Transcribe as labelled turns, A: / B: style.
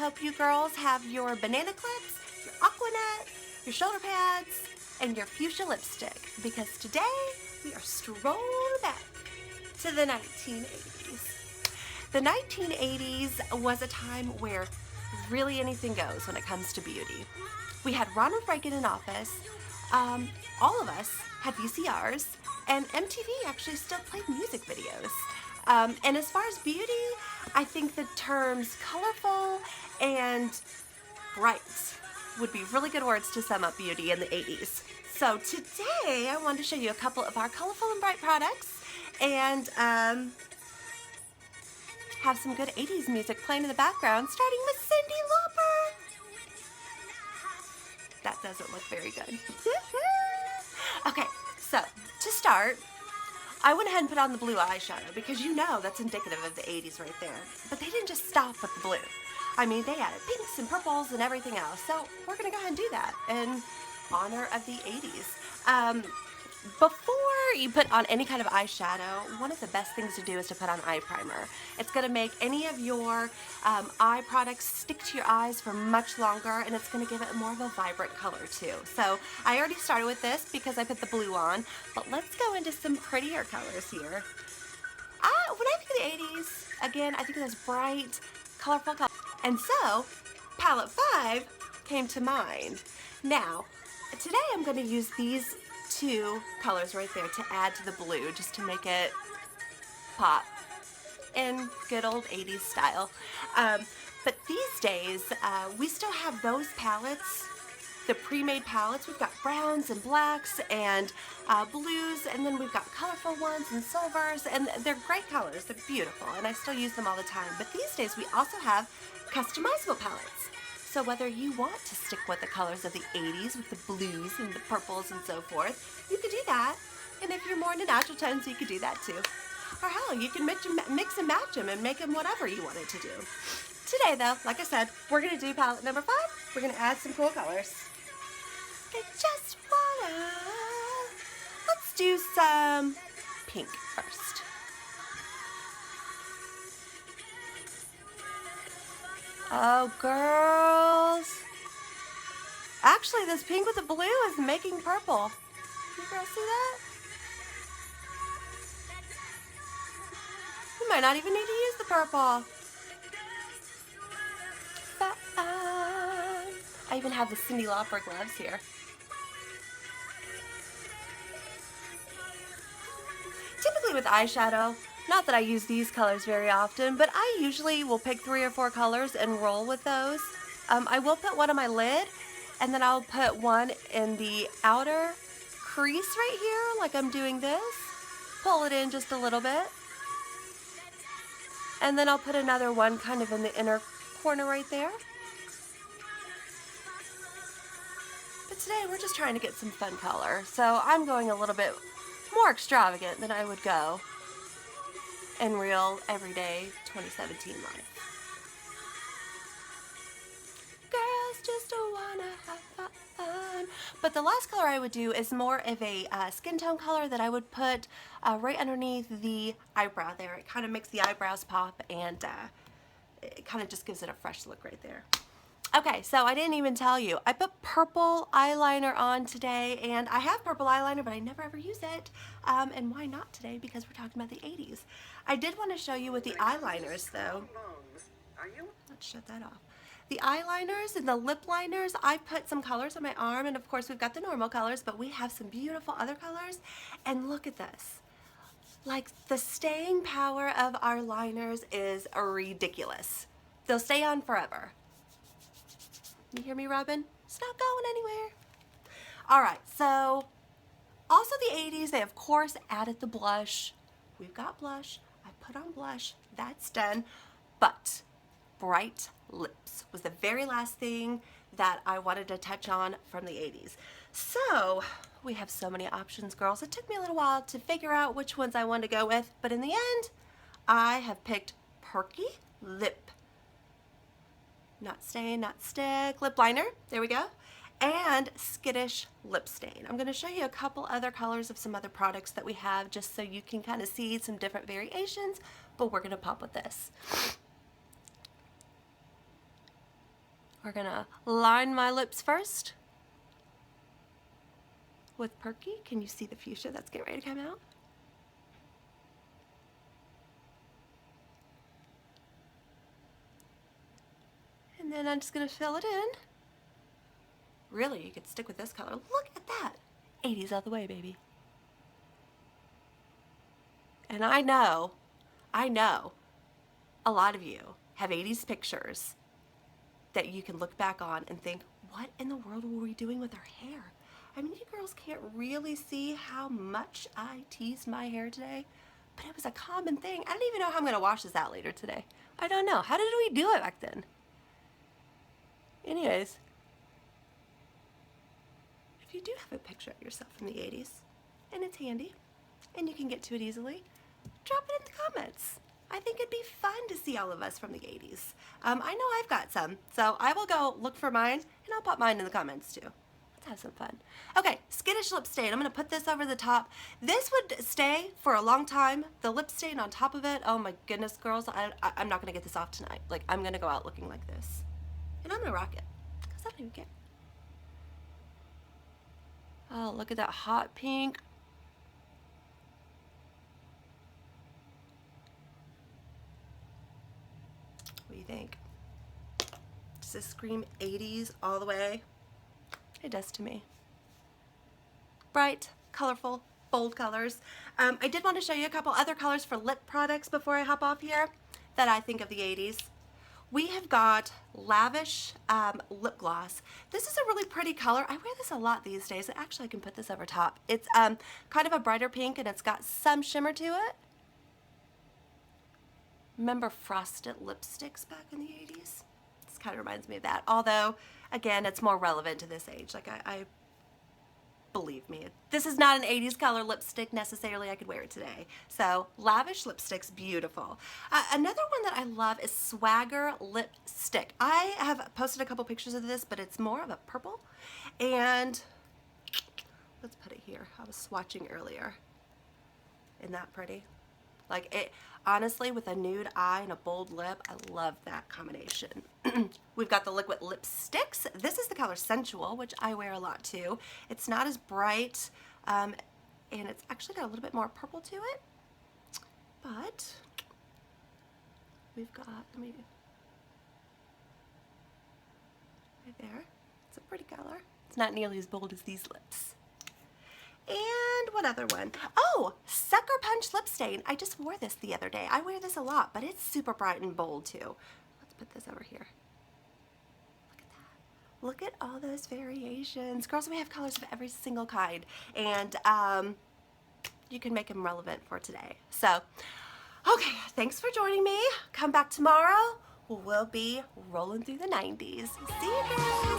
A: hope you girls have your banana clips, your Aquanet, your shoulder pads, and your fuchsia lipstick, because today we are strolling back to the 1980s. The 1980s was a time where really anything goes when it comes to beauty. We had Ronald Reagan in office, all of us had VCRs, and MTV actually still played music videos. And as far as beauty, I think the terms colorful and bright would be really good words to sum up beauty in the 80s. So today I wanted to show you a couple of our colorful and bright products and have some good 80s music playing in the background, starting with Cyndi Lauper. That doesn't look very good. Okay, so to start, I went ahead and put on the blue eyeshadow because you know that's indicative of the 80s right there. But they didn't just stop with the blue. I mean, they added pinks and purples and everything else. So we're going to go ahead and do that in honor of the 80s. Before you put on any kind of eyeshadow, one of the best things to do is to put on eye primer. It's going to make any of your eye products stick to your eyes for much longer, and it's going to give it more of a vibrant color too. So I already started with this because I put the blue on, but let's go into some prettier colors here. When I think of the 80s, again, I think of those bright, colorful colors. And so, palette 5 came to mind. Now, today I'm going to use these two colors right there to add to the blue, just to make it pop in good old 80s style. But these days, we still have those palettes, the pre-made palettes. We've got browns and blacks and blues, and then we've got colorful ones and silvers, and they're great colors. They're beautiful, and I still use them all the time. But these days, we also have customizable palettes. So whether you want to stick with the colors of the 80s with the blues and the purples and so forth, you could do that. And if you're more into natural tones, you could do that too. Or hell, you can mix and match them and make them whatever you wanted to do. Today though, like I said, we're going to do palette number 5. We're going to add some cool colors. I just wanna... Let's do some pink first. Oh, girls. Actually, this pink with the blue is making purple. You girls see that? You might not even need to use the purple. I even have the Cyndi Lauper gloves here. Typically with eyeshadow, not that I use these colors very often, but I usually will pick 3 or 4 colors and roll with those. I will put one on my lid, and then I'll put one in the outer crease right here, like I'm doing this. Pull it in just a little bit. And then I'll put another one kind of in the inner corner right there. But today we're just trying to get some fun color, so I'm going a little bit more extravagant than I would go in real, everyday 2017 life. Girls just wanna have fun. But the last color I would do is more of a skin tone color that I would put right underneath the eyebrow there. It kind of makes the eyebrows pop, and it kind of just gives it a fresh look right there. Okay, so I didn't even tell you. I put purple eyeliner on today, and I have purple eyeliner, but I never ever use it. And why not today? Because we're talking about the 80s. I did want to show you with the eyeliners, though. Let's shut that off. The eyeliners and the lip liners, I put some colors on my arm, and of course we've got the normal colors, but we have some beautiful other colors. And look at this. Like, the staying power of our liners is ridiculous. They'll stay on forever. You hear me rubbing? It's not going anywhere. All right, so also the 80s, they of course added the blush. We've got blush. I put on blush. That's done. But bright lips was the very last thing that I wanted to touch on from the 80s. So we have so many options, girls. It took me a little while to figure out which ones I wanted to go with, but in the end, I have picked Perky Lip, not stain, not stick, lip liner, there we go, and Skittish Lip Stain. I'm going to show you a couple other colors of some other products that we have just so you can kind of see some different variations, but we're going to pop with this. We're gonna line my lips first with Perky. Can you see the fuchsia that's getting ready to come out? And then I'm just gonna fill it in. Really, you could stick with this color. Look at that. 80s all the way, baby. And I know a lot of you have 80s pictures that you can look back on and think, what in the world were we doing with our hair? I mean, you girls can't really see how much I teased my hair today, but it was a common thing. I don't even know how I'm gonna wash this out later today. I don't know. How did we do it back then? Anyways, if you do have a picture of yourself from the 80s, and it's handy, and you can get to it easily, drop it in the comments. I think it'd be fun to see all of us from the 80s. I know I've got some, so I will go look for mine, and I'll put mine in the comments too. Let's have some fun. Okay, skittish lip stain. I'm gonna put this over the top. This would stay for a long time. The lip stain on top of it, oh my goodness, girls, I'm not gonna get this off tonight. Like, I'm gonna go out looking like this. And I'm gonna rock it, because I don't even care. Oh, look at that hot pink. What do you think? Does this scream 80s all the way? It does to me. Bright, colorful, bold colors. I did want to show you a couple other colors for lip products before I hop off here that I think of the 80s. We have got Lavish lip gloss. This is a really pretty color. I wear this a lot these days. Actually, I can put this over top. It's kind of a brighter pink, and it's got some shimmer to it. Remember frosted lipsticks back in the 80s? This kind of reminds me of that. Although, again, it's more relevant to this age. Like, I believe me, this is not an 80s color lipstick necessarily. I could wear it today. So, Lavish lipsticks, beautiful. Another one that I love is Swagger lipstick. I have posted a couple pictures of this, but it's more of a purple. And let's put it here. I was swatching earlier. Isn't that pretty? Like, it honestly, with a nude eye and a bold lip, I love that combination. We've got the liquid lipsticks. This is the color Sensual, which I wear a lot too. It's not as bright, and it's actually got a little bit more purple to it. But we've got, right there. It's a pretty color. It's not nearly as bold as these lips. And what other one? Oh, Sucker Punch Lip Stain. I just wore this the other day. I wear this a lot, but it's super bright and bold too. Let's put this over here. Look at that. Look at all those variations. Girls, we have colors of every single kind. And you can make them relevant for today. So, okay, thanks for joining me. Come back tomorrow. We'll be rolling through the 90s. See you guys.